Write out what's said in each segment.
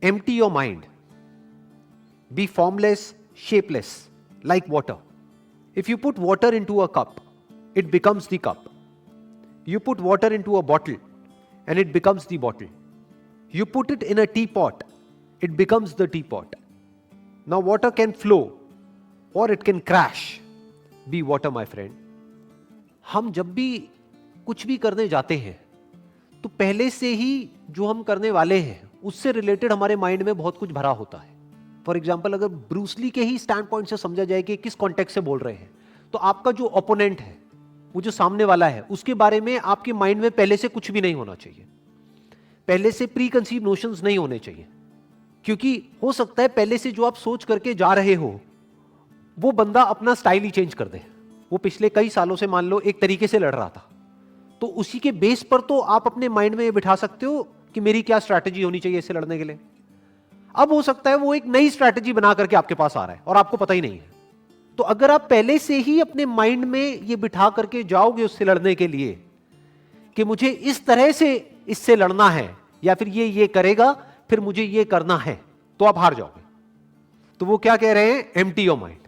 empty your mind. Be formless, shapeless, like water. If you put water into a cup, it becomes the cup. You put water into a bottle, and it becomes the bottle. You put it in a teapot, it becomes the teapot. Now water can flow or it can crash. Be water, my friend. हम जब भी कुछ भी करने जाते हैं तो पहले से ही जो हम करने वाले हैं उससे रिलेटेड हमारे माइंड में बहुत कुछ भरा होता है. फॉर एग्जाम्पल, अगर ब्रूस ली के ही स्टैंड पॉइंट से समझा जाए कि किस कॉन्टेक्स्ट से बोल रहे हैं, तो आपका जो ओपोनेंट है, वो जो सामने वाला है, उसके बारे में आपके माइंड में पहले से कुछ भी नहीं होना चाहिए. पहले से प्री कंसीव नोशंस नहीं होने चाहिए, क्योंकि हो सकता है पहले से जो आप सोच करके जा रहे हो वो बंदा अपना स्टाइल ही चेंज कर दे. वो पिछले कई सालों से मान लो एक तरीके से लड़ रहा था, तो उसी के बेस पर तो आप अपने माइंड में ये बिठा सकते हो कि मेरी क्या स्ट्रैटेजी होनी चाहिए इससे लड़ने के लिए. अब हो सकता है वो एक नई स्ट्रैटेजी बना करके आपके पास आ रहा है और आपको पता ही नहीं है. तो अगर आप पहले से ही अपने माइंड में ये बिठा करके जाओगे उससे लड़ने के लिए कि मुझे इस तरह से इससे लड़ना है, या फिर ये करेगा फिर मुझे ये करना है, तो आप हार जाओगे. तो वो क्या कह रहे हैं? Empty your mind.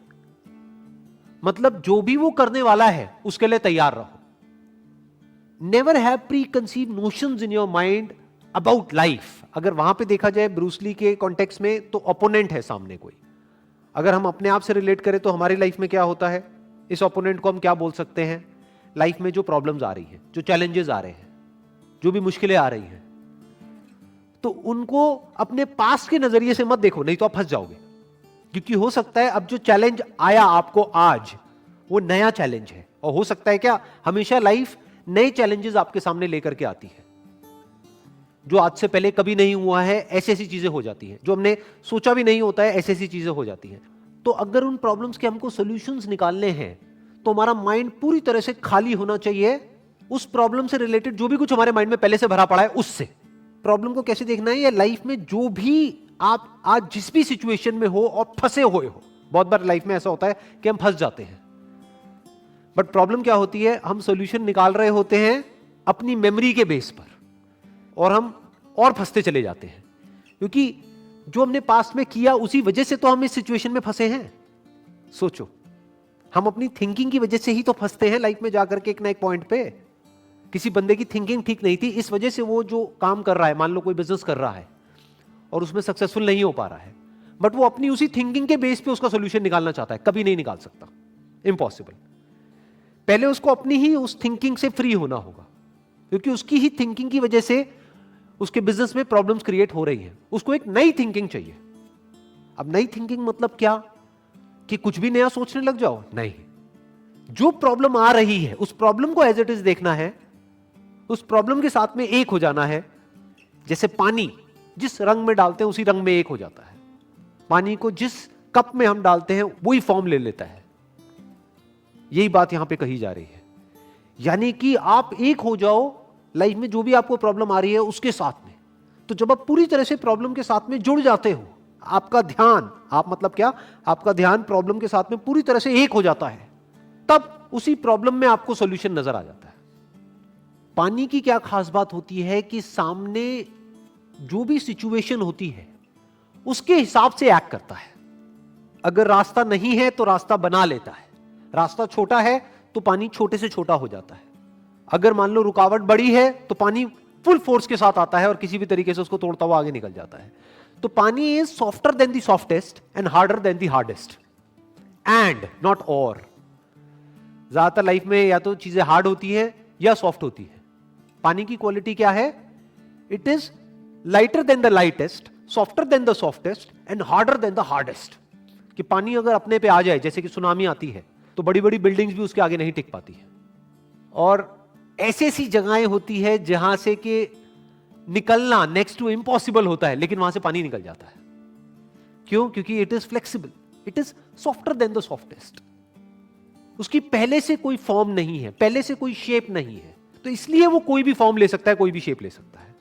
मतलब जो भी वो करने वाला है उसके लिए तैयार रहो. Never have pre conceive notions in your mind about life. अगर वहां पे देखा जाए ब्रूस ली के कॉन्टेक्स्ट में, तो ओपोनेंट है सामने कोई. अगर हम अपने आप से रिलेट करें तो हमारी लाइफ में क्या होता है, इस ओपोनेंट को हम क्या बोल सकते हैं? लाइफ में जो प्रॉब्लम्स आ रही हैं, जो चैलेंजेस आ रहे हैं, जो भी मुश्किलें आ रही हैं, तो उनको अपने पास्ट के नजरिए से मत देखो, नहीं तो आप फंस जाओगे. क्योंकि हो सकता है अब जो चैलेंज आया आपको आज, वो नया चैलेंज है. और हो सकता है क्या, हमेशा लाइफ नए चैलेंजेस आपके सामने लेकर के आती है. जो आज से पहले कभी नहीं हुआ है, ऐसी ऐसी चीजें हो जाती हैं. जो हमने सोचा भी नहीं होता है, ऐसी ऐसी चीजें हो जाती हैं. तो अगर उन प्रॉब्लम्स के हमको सॉल्यूशंस निकालने हैं, तो हमारा माइंड पूरी तरह से खाली होना चाहिए उस प्रॉब्लम से रिलेटेड जो भी कुछ हमारे माइंड में पहले से भरा पड़ा है उससे. प्रॉब्लम को कैसे देखना है, या लाइफ में जो भी आप आज जिस भी सिचुएशन में हो और फंसे हुए हो. बहुत बार लाइफ में ऐसा होता है कि हम फंस जाते हैं, बट प्रॉब्लम क्या होती है, हम सॉल्यूशन निकाल रहे होते हैं अपनी मेमोरी के बेस पर, और हम और फंसते चले जाते हैं. क्योंकि जो हमने पास्ट में किया उसी वजह से तो हम इस सिचुएशन में फंसे हैं. सोचो, हम अपनी थिंकिंग की वजह से ही तो फंसते हैं लाइफ में जाकर के एक ना एक पॉइंट पे. किसी बंदे की थिंकिंग ठीक नहीं थी, इस वजह से वो जो काम कर रहा है, मान लो कोई बिजनेस कर रहा है और उसमें सक्सेसफुल नहीं हो पा रहा है, बट वो अपनी उसी थिंकिंग के बेस पे उसका सॉल्यूशन निकालना चाहता है. कभी नहीं निकाल सकता, इम्पॉसिबल. पहले उसको अपनी ही उस थिंकिंग से फ्री होना होगा, क्योंकि उसकी ही थिंकिंग की वजह से उसके बिजनेस में प्रॉब्लम्स क्रिएट हो रही हैं. उसको एक नई थिंकिंग चाहिए. अब नई थिंकिंग मतलब क्या, कि कुछ भी नया सोचने लग जाओ? नहीं. जो प्रॉब्लम आ रही है उस प्रॉब्लम को एज इट इज देखना है, उस प्रॉब्लम के साथ में एक हो जाना है. जैसे पानी जिस रंग में डालते हैं उसी रंग में एक हो जाता है. पानी को जिस कप में हम डालते हैं वही फॉर्म ले लेता है. यही बात यहां पे कही जा रही है. यानी कि आप एक हो जाओ लाइफ में जो भी आपको प्रॉब्लम आ रही है उसके साथ में. तो जब आप पूरी तरह से प्रॉब्लम के साथ में जुड़ जाते हो, आपका ध्यान, आप मतलब क्या, आपका ध्यान प्रॉब्लम के साथ में पूरी तरह से एक हो जाता है, तब उसी प्रॉब्लम में आपको सॉल्यूशन नजर आ जाता है. पानी की क्या खास बात होती है कि सामने जो भी सिचुएशन होती है उसके हिसाब से एक्ट करता है. अगर रास्ता नहीं है तो रास्ता बना लेता है. रास्ता छोटा है तो पानी छोटे से छोटा हो जाता है. अगर मान लो रुकावट बड़ी है तो पानी फुल फोर्स के साथ आता है और किसी भी तरीके से उसको तोड़ता हुआ आगे निकल जाता है. तो पानी is softer then the softest and harder than the hardest, and not और. ज्यादातर लाइफ में या तो चीजें हार्ड होती है या सॉफ्ट होती है. पानी की क्वालिटी क्या है? It is lighter than the lightest, softer then the softest and harder than the hardest. कि पानी अगर अपने पे आ जाए, जैसे कि सुनामी आती है, तो बड़ी बड़ी बिल्डिंग्स भी उसके आगे नहीं टिक पाती है. और ऐसी ऐसी जगहें होती है जहां से कि निकलना नेक्स्ट टू इम्पॉसिबल होता है, लेकिन वहां से पानी निकल जाता है. क्यों? क्योंकि it is flexible, it is softer then the softest. उसकी पहले से कोई फॉर्म नहीं है, पहले से कोई शेप नहीं है, तो इसलिए वो कोई भी फॉर्म ले सकता है, कोई भी शेप ले सकता है.